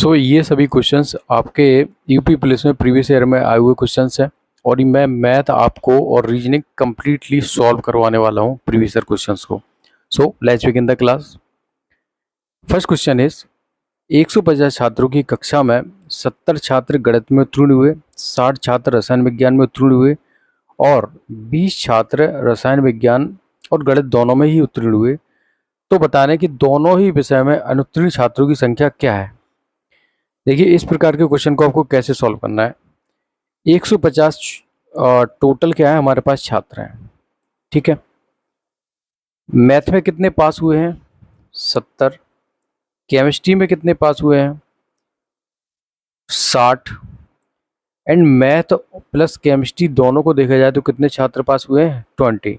ये सभी क्वेश्चंस आपके यूपी पुलिस में प्रीवियस ईयर में आए हुए क्वेश्चंस हैं और ये मैं मैथ आपको और रीजनिंग कम्प्लीटली सॉल्व करवाने वाला हूँ प्रीवियस ईयर क्वेश्चंस को। So let's begin the class. First question is 150 छात्रों की कक्षा में 70 छात्र गणित में उत्तीर्ण हुए, 60 छात्र रसायन विज्ञान में उत्तीर्ण हुए और 20 छात्र रसायन विज्ञान और गणित दोनों में ही उत्तीर्ण हुए। तो बताने कि दोनों ही विषय में अनुत्तीर्ण छात्रों की संख्या क्या है। देखिए इस प्रकार के क्वेश्चन को आपको कैसे सॉल्व करना है। 150 टोटल क्या है हमारे पास छात्र हैं, ठीक है। मैथ में कितने पास हुए हैं 70, केमिस्ट्री में कितने पास हुए हैं 60 एंड मैथ प्लस केमिस्ट्री दोनों को देखा जाए तो कितने छात्र पास हुए हैं 20।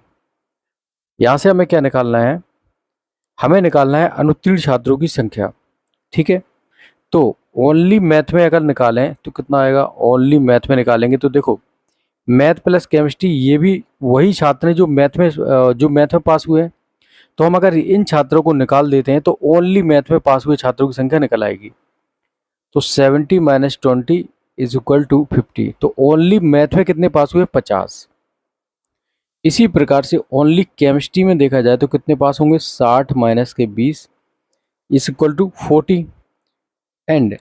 यहाँ से हमें क्या निकालना है, हमें निकालना है अनुत्तीर्ण छात्रों की संख्या, ठीक है। तो ओनली मैथ में अगर निकालें तो कितना आएगा, ओनली मैथ में निकालेंगे तो देखो मैथ प्लस केमिस्ट्री ये भी वही छात्र हैं जो मैथ में पास हुए हैं। तो हम अगर इन छात्रों को निकाल देते हैं तो ओनली मैथ में पास हुए छात्रों की संख्या निकल आएगी। तो 70 - 20 इज इक्वल टू 50। तो ओनली मैथ में कितने पास हुए 50। इसी प्रकार से ओनली केमिस्ट्री में देखा जाए तो कितने पास होंगे 60 - 20 is equal to 40 and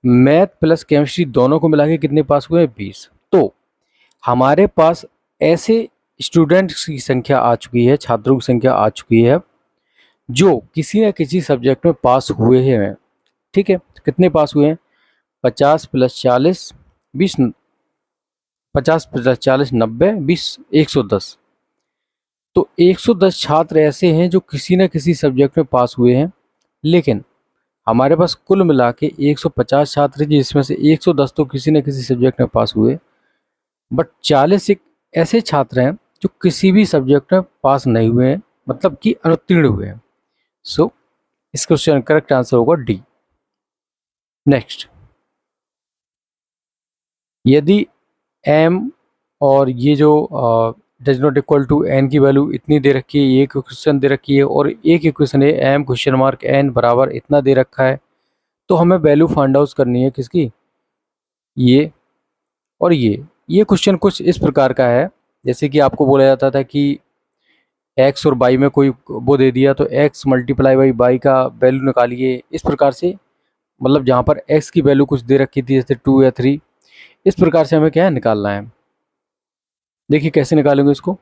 math plus chemistry दोनों को मिला के कितने पास हुए 20। तो हमारे पास ऐसे स्टूडेंट्स की संख्या आ चुकी है, छात्रों की संख्या आ चुकी है जो किसी न किसी सब्जेक्ट में पास हुए हैं, ठीक है। तो कितने पास हुए हैं 50 + 40 20, 50 + 40 90 20 110। तो 110 छात्र ऐसे हैं जो किसी न किसी सब्जेक्ट में पास हुए हैं, लेकिन हमारे पास कुल मिला के 150 छात्र जिसमें से 110 तो किसी न किसी सब्जेक्ट में पास हुए, बट 40 एक ऐसे छात्र हैं जो किसी भी सब्जेक्ट में पास नहीं हुए हैं, मतलब कि अनुत्तीर्ण हुए हैं। सो इस क्वेश्चन का करेक्ट आंसर होगा डी। नेक्स्ट, यदि m और ये जो does not equal to n की वैल्यू इतनी दे रखी है, ये इक्वेशन दे रखी है और एक इक्वेशन है m (n) बराबर इतना दे रखा है, तो हमें वैल्यू फाइंड आउट करनी है किसकी, ये और ये क्वेश्चन कुछ इस प्रकार का है जैसे कि आपको बोला जाता था कि x और y में कोई वो दे दिया तो x × y का वैल्यू निकालिए। इस प्रकार से मतलब जहाँ पर x की वैल्यू कुछ दे रखी थी जैसे 2 या 3, इस प्रकार से हमें क्या है निकालना है। देखिए कैसे निकालेंगे इसको।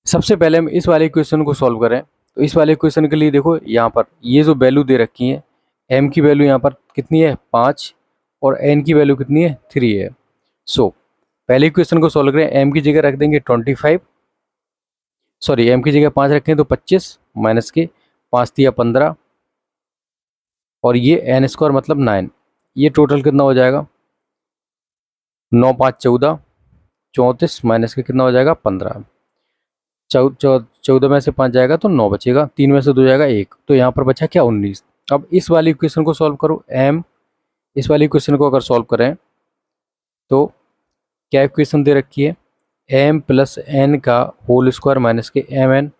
सबसे पहले हम इस वाले इक्वेशन को सॉल्व करें। तो इस वाले इक्वेशन के लिए देखो यहाँ पर ये जो वैल्यू दे रखी है, m की वैल्यू यहाँ पर कितनी है 5 और n की वैल्यू कितनी है 3 है। सो पहले इक्वेशन को सॉल्व करें, m की जगह रख देंगे 25, सॉरी m की जगह 5 रखें तो 25 माइनस के 5 × 15 और ये n² मतलब 9। ये टोटल कितना हो जाएगा 9 × 5 = 14, 34 माइनस के कितना हो जाएगा 15। 14 में से 5 जाएगा तो 9 बचेगा, 3 में से 2 जाएगा 1, तो यहाँ पर बचा क्या 19। अब इस वाली इक्वेशन को सॉल्व करो, इस वाली इक्वेशन को अगर सॉल्व करें तो क्या इक्वेशन दे रखी है m + n का होल स्क्वायर माइनस के mn।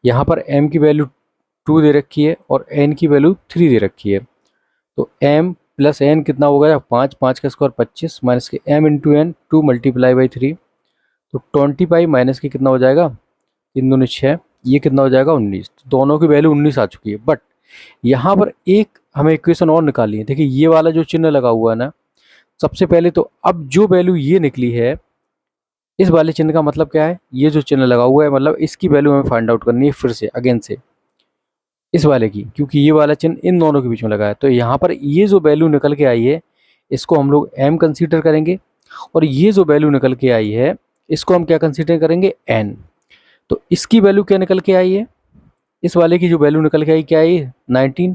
यहाँ पर m की वैल्यू 2 दे रखी है और n की वैल्यू 3 दे रखी है। तो m + n कितना हो गया 5, 5 का स्क्वायर 25 माइनस के m × n 2 × 3, तो 25 माइनस के कितना हो जाएगा 3 दूनी 6, ये कितना हो जाएगा 19। तो दोनों की वैल्यू 19 आ चुकी है। बट यहाँ पर एक हमें इक्वेशन और निकालनी है। देखिए ये वाला जो चिन्ह लगा हुआ है ना, सबसे पहले तो अब जो वैल्यू ये निकली है इस वाले चिन्ह का मतलब क्या है, ये जो चिन्ह लगा हुआ है मतलब इसकी वैल्यू हमें फाइंड आउट करनी है फिर से अगेन से इस वाले की, क्योंकि ये वाला चिन्ह इन दोनों के बीच में लगा है। तो यहाँ पर ये जो वैल्यू निकल के आई है इसको हम लोग m कंसीडर करेंगे और ये जो वैल्यू निकल के आई है इसको हम क्या कंसीडर करेंगे n। तो इसकी वैल्यू क्या निकल के आई है, इस वाले की जो वैल्यू निकल के आई क्या आई 19।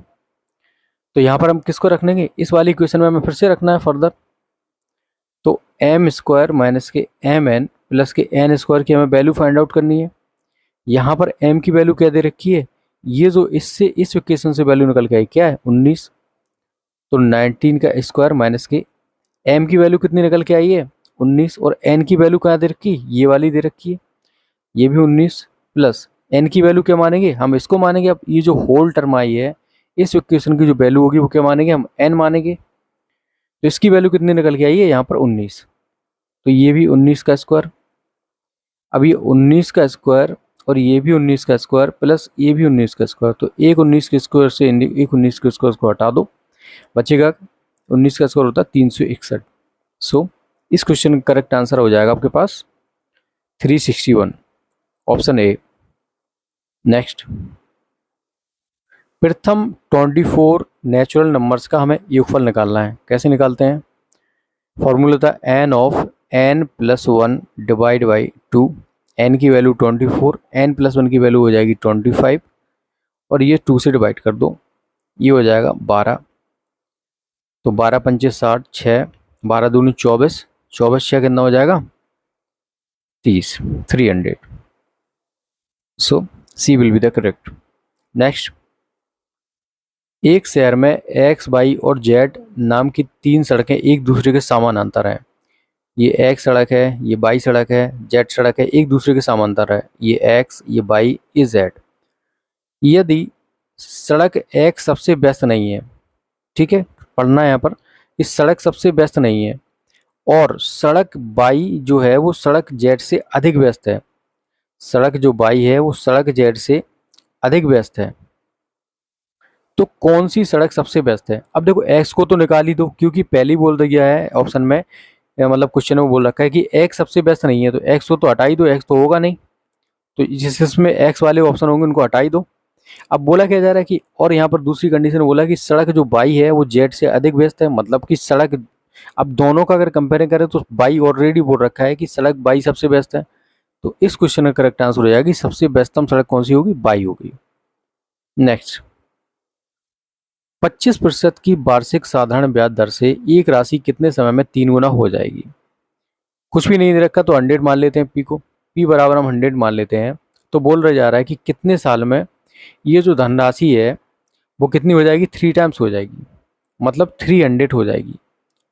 तो यहाँ पर हम किसको रख लेंगे, इस वाली इक्वेशन में हमें फिर से रखना है फर्दर। तो m² माइनस के mn प्लस के n² की हमें वैल्यू फाइंड आउट करनी है। यहाँ पर m की वैल्यू क्या दे रखी है, ये जो इससे इस इक्वेशन से वैल्यू निकल के आई क्या है 19। तो 19 का स्क्वायर माइनस के m की वैल्यू कितनी निकल के आई है 19 और n की वैल्यू कहाँ दे रखी है, ये वाली दे रखी है, ये भी 19 प्लस n की वैल्यू क्या मानेंगे हम इसको मानेंगे। अब ये जो होल टर्म आई है इस इक्वेशन की जो वैल्यू होगी वो क्या मानेंगे हम, n मानेंगे। तो इसकी वैल्यू कितनी निकल के आई है यहाँ पर 19। तो ये भी 19 का स्क्वायर, अब ये 19 का स्क्वायर और ये भी 19 का स्क्वायर प्लस ये भी 19 का स्क्वायर। तो एक 19 के स्क्वायर से एक 19 के स्क्वायर को हटा दो, बचेगा 19 का स्क्वायर होता है 361। सो इस क्वेश्चन का करेक्ट आंसर हो जाएगा आपके पास 361, ऑप्शन ए। नेक्स्ट, प्रथम 24 नेचुरल नंबर्स का हमें योगफल निकालना है। कैसे निकालते हैं, फॉर्मूला था n of n plus 1 divide by 2। n की वैल्यू 24, n प्लस 1 की वैल्यू हो जाएगी 25 और ये 2 से डिवाइड कर दो, ये हो जाएगा 12। तो 12 पंचे 60, 6, 12 दूनी 24, 24 6 कितना हो जाएगा 30, 300। So C will be the correct. Next, एक शहर में एक्स, वाई और जेड नाम की 3 सड़कें एक दूसरे के समानांतर हैं। ये एक्स सड़क है, ये वाई सड़क है, जेड सड़क है, एक दूसरे के समांतर है। ये एक्स, ये वाई, ये जेड। यदि सड़क एक्स सबसे व्यस्त नहीं है, ठीक है, पढ़ना है यहाँ पर, इस सड़क सबसे व्यस्त नहीं है और सड़क वाई जो है वो सड़क जेड से अधिक व्यस्त है, सड़क जो वाई है वो सड़क जेड से अधिक व्यस्त है, तो कौन सी सड़क सबसे बेस्ट है। अब देखो एक्स को तो निकाल ही दो, क्योंकि पहले ही बोल दिया है ऑप्शन में, मतलब क्वेश्चन में बोल रखा है कि एक्स सबसे बेस्ट नहीं है, तो एक्स को तो हटा ही दो, एक्स तो होगा नहीं। तो जिसमें एक्स वाले ऑप्शन होंगे उनको हटा ही दो। अब बोला क्या जा रहा है कि, और यहाँ पर दूसरी कंडीशन बोला कि सड़क जो बाई है वो जेड से अधिक व्यस्त है, मतलब कि सड़क, अब दोनों का अगर कंपेयर करें तो बाई ऑलरेडी बोल रखा है कि सड़क बाई सबसे बेस्ट है। तो इस क्वेश्चन का करेक्ट आंसर हो जाएगा कि सबसे बेस्टतम सड़क कौन सी होगी, बाई होगी। नेक्स्ट, 25% की वार्षिक साधारण ब्याज दर से एक राशि कितने समय में 3 गुना हो जाएगी। कुछ भी नहीं दे रखा तो 100 मान लेते हैं, पी को, पी बराबर हम 100 मान लेते हैं। तो बोल रहा जा रहा है कि कितने साल में ये जो धनराशि है वो कितनी हो जाएगी, 3 टाइम्स हो जाएगी, मतलब 300 हो जाएगी।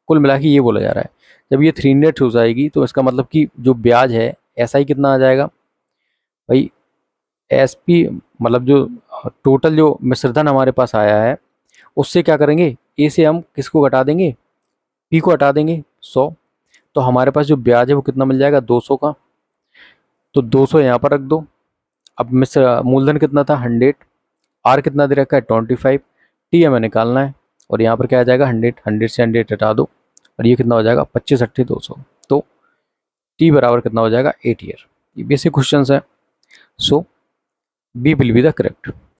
कुल मिला के ये बोला जा रहा है, जब ये 300 हो जाएगी तो इसका मतलब कि जो ब्याज है ऐसा ही कितना आ जाएगा भाई, एस पी, मतलब जो टोटल जो मिश्रधन हमारे पास आया है उससे क्या करेंगे, ए से हम किसको घटा देंगे, पी को हटा देंगे 100। तो हमारे पास जो ब्याज है वो कितना मिल जाएगा 200 का। तो 200 यहाँ पर रख दो। अब मिश्र मूलधन कितना था 100, आर कितना दे रखा है 25, टी हमें निकालना है और यहाँ पर क्या आ जाएगा 100, 100 से 100 हटा दो और ये कितना हो जाएगा 25 8 200। तो टी बराबर कितना हो जाएगा 8 ईयर। ये बेसिक क्वेश्चन है। So B will be the correct.